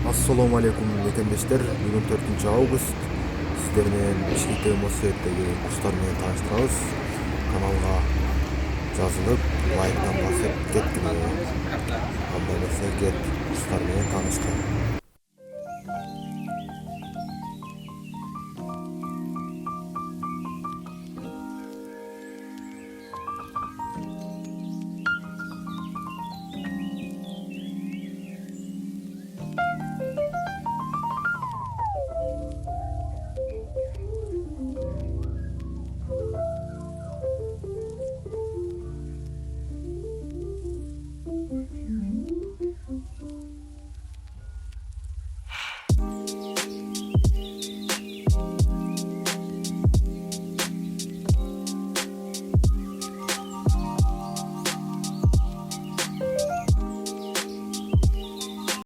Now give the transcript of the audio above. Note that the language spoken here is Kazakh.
Assalamu alaikum мекендештер. Бүгін 4 август. Сіздермен Бишкек велосипедтеги курстар менен тааныштырабыз. Каналга жазылып, лайктан басып кеткиле. Анда эмесе кет курстар менен таанышкыла.